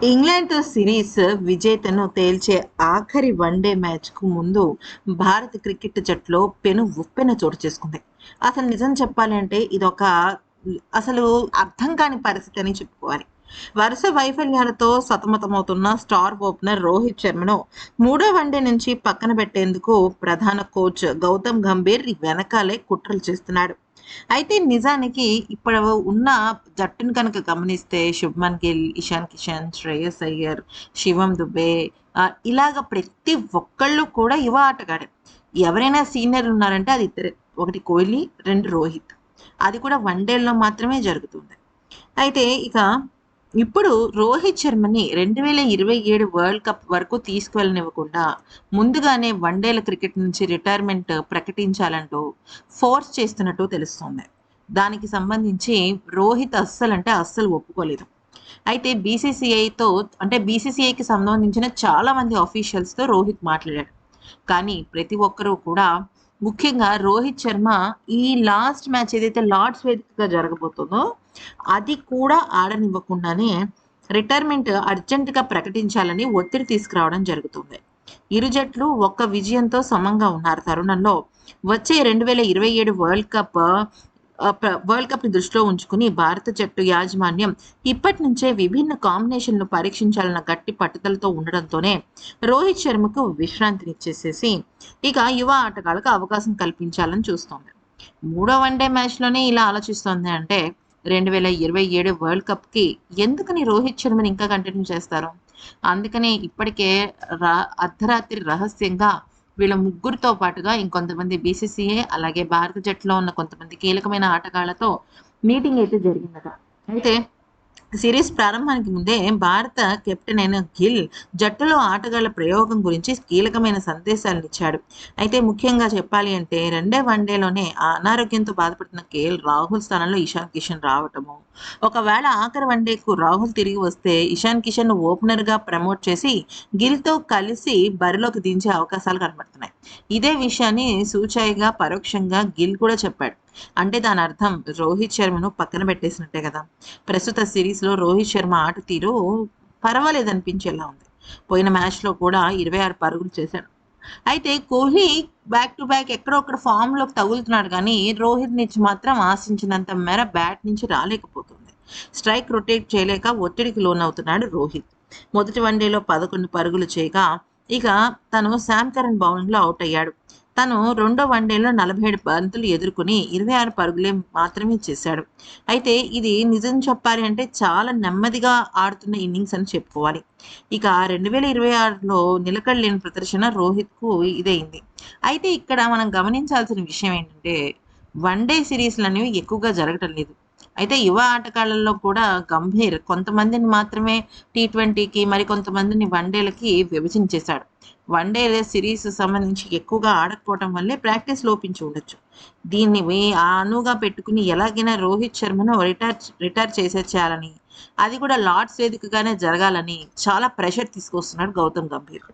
ఇంగ్లాండ్‌తో series విజేతను తేల్చే ఆఖరి one day మ్యాచ్‌కు ముందు భారత క్రికెట్ జట్టులో పెను ఉప్పెన చోటు చేసుకుంది. అసలు నిజం చెప్పాలి అంటే ఇదొక అసలు అర్థం కాని పరిస్థితి అని చెప్పుకోవాలి. వరుస వైఫల్యాలతో సతమతమవుతున్న స్టార్ ఓపెనర్ రోహిత్ శర్మను మూడో వన్‌డే నుంచి పక్కన పెట్టేందుకు ప్రధాన కోచ్ గౌతమ్ గంభీర్ వెనకాలే కుట్రలు చేస్తున్నాడు. అయితే నిజానికి ఇప్పుడు ఉన్న జట్టును కనుక గమనిస్తే శుభ్మన్ గిల్, ఇషాన్ కిషన్, శ్రేయస్ అయ్యర్, శివం దుబే ఇలాగ ప్రతి ఒక్కళ్ళు కూడా యువ ఆటగాడే. ఎవరైనా సీనియర్లు ఉన్నారంటే అది ఇద్దరే. ఒకటి కోహ్లీ, 2 రోహిత్. అది కూడా వన్‌డేల్లో మాత్రమే జరుగుతుంది. అయితే ఇక ఇప్పుడు రోహిత్ శర్మని 2027 వరల్డ్ కప్ వరకు తీసుకువెళ్ళనివ్వకుండా ముందుగానే వన్‌డేల క్రికెట్ నుంచి రిటైర్మెంట్ ప్రకటించాలంటూ ఫోర్స్ చేస్తున్నట్టు తెలుస్తోంది. దానికి సంబంధించి రోహిత్ అస్సలంటే అస్సలు ఒప్పుకోలేదు. అయితే బీసీసీఐకి సంబంధించిన చాలా మంది ఆఫీషియల్స్‌తో రోహిత్ మాట్లాడాడు. కానీ ప్రతి ఒక్కరు కూడా ముఖ్యంగా రోహిత్ శర్మ ఈ లాస్ట్ మ్యాచ్ ఏదైతే లార్డ్స్ వేదికగా జరగబోతుందో అది కూడా ఆడనివ్వకుండానే రిటైర్మెంట్ అర్జెంట్‌గా ప్రకటించాలని ఒత్తిడి తీసుకురావడం జరుగుతుంది. ఇరు జట్లు ఒక్క విజయంతో సమంగా ఉన్నారు తరుణంలో వచ్చే 2027 వరల్డ్ కప్‌ని దృష్టిలో ఉంచుకుని భారత జట్టు యాజమాన్యం ఇప్పటి నుంచే విభిన్న కాంబినేషన్‌లు పరీక్షించాలన్న గట్టి పట్టుదలతో ఉండడంతోనే రోహిత్ శర్మకు విశ్రాంతినిచ్చేసేసి ఇక యువ ఆటగాళ్లకు అవకాశం కల్పించాలని చూస్తోంది. మూడో వన్‌డే మ్యాచ్‌లోనే ఇలా ఆలోచిస్తోంది అంటే 2027 వరల్డ్ కప్‌కి ఎందుకని రోహిత్ శర్మని ఇంకా కంటిన్యూ చేస్తారు? అందుకనే ఇప్పటికే అర్ధరాత్రి రహస్యంగా వీళ్ళ ముగ్గురితో పాటుగా ఇంకొంతమంది బీసీసీఐ అలాగే భారత జట్టులో ఉన్న కొంతమంది కీలకమైన ఆటగాళ్లతో మీటింగ్ అయితే జరిగిందట. అయితే సిరీస్ ప్రారంభానికి ముందే భారత కెప్టెన్ అయిన గిల్ జట్టులో ఆటగాళ్ల ప్రయోగం గురించి కీలకమైన సందేశాలనిచ్చాడు. అయితే ముఖ్యంగా చెప్పాలి అంటే రెండే వన్‌డేలోనే ఆ అనారోగ్యంతో బాధపడుతున్న కేఎల్ రాహుల్ స్థానంలో ఇషాన్ కిషన్ రావటము. ఒకవేళ ఆఖరి వన్‌డేకు రాహుల్ తిరిగి వస్తే ఇషాన్ కిషన్‌ను ఓపెనర్‌గా ప్రమోట్ చేసి గిల్‌తో కలిసి బరిలోకి దించే అవకాశాలు కనబడుతున్నాయి. ఇదే విషయాన్ని సూచాయిగా పరోక్షంగా గిల్ కూడా చెప్పాడు. అంటే దాని అర్థం రోహిత్ శర్మను పక్కన పెట్టేసినట్టే కదా! ప్రస్తుత సిరీస్‌లో రోహిత్ శర్మ ఆట తీరు పర్వాలేదనిపించేలా ఉంది. పోయిన మ్యాచ్‌లో కూడా 26 పరుగులు చేశాడు. అయితే కోహ్లీ బ్యాక్ టు బ్యాక్ ఎక్కడో అక్కడ ఫామ్‌లోకి తగులుతున్నాడు గానీ, రోహిత్ నుంచి మాత్రం ఆశించినంత మేర బ్యాట్ నుంచి రాలేకపోతుంది. స్ట్రైక్ రొటేట్ చేయలేక ఒత్తిడికి లోనవుతున్నాడు రోహిత్. మొదటి వన్‌డేలో 11 పరుగులు చేయగా, ఇక తను శామ్ కరణ్ బౌలింగ్‌లో ఔట్ అయ్యాడు. తను రెండో వన్‌డేలో 47 బంతులు ఎదుర్కొని 26 పరుగులే మాత్రమే చేశాడు. అయితే ఇది నిజం చెప్పాలి అంటే చాలా నెమ్మదిగా ఆడుతున్న ఇన్నింగ్స్ అని చెప్పుకోవాలి. ఇక 2026లో నిలకడలేని ప్రదర్శన రోహిత్‌కు ఇదయింది. అయితే ఇక్కడ మనం గమనించాల్సిన విషయం ఏంటంటే, వన్‌డే సిరీస్‌లనేవి ఎక్కువగా జరగటం లేదు. అయితే యువ ఆటగాళ్ళలో కూడా గంభీర్ కొంతమందిని మాత్రమే టీ20కి మరికొంతమందిని వన్‌డేలకి విభజించేశాడు. వన్‌డే సిరీస్ సంబంధించి ఎక్కువగా ఆడకపోవటం వల్లే ప్రాక్టీస్ లోపించి ఉండొచ్చు. దీన్ని అనువుగా పెట్టుకుని ఎలాగైనా రోహిత్ శర్మను రిటైర్ చేసేయాలని, అది కూడా లార్డ్స్ వేదికగానే జరగాలని చాలా ప్రెషర్ తీసుకొస్తున్నాడు గౌతమ్ గంభీర్.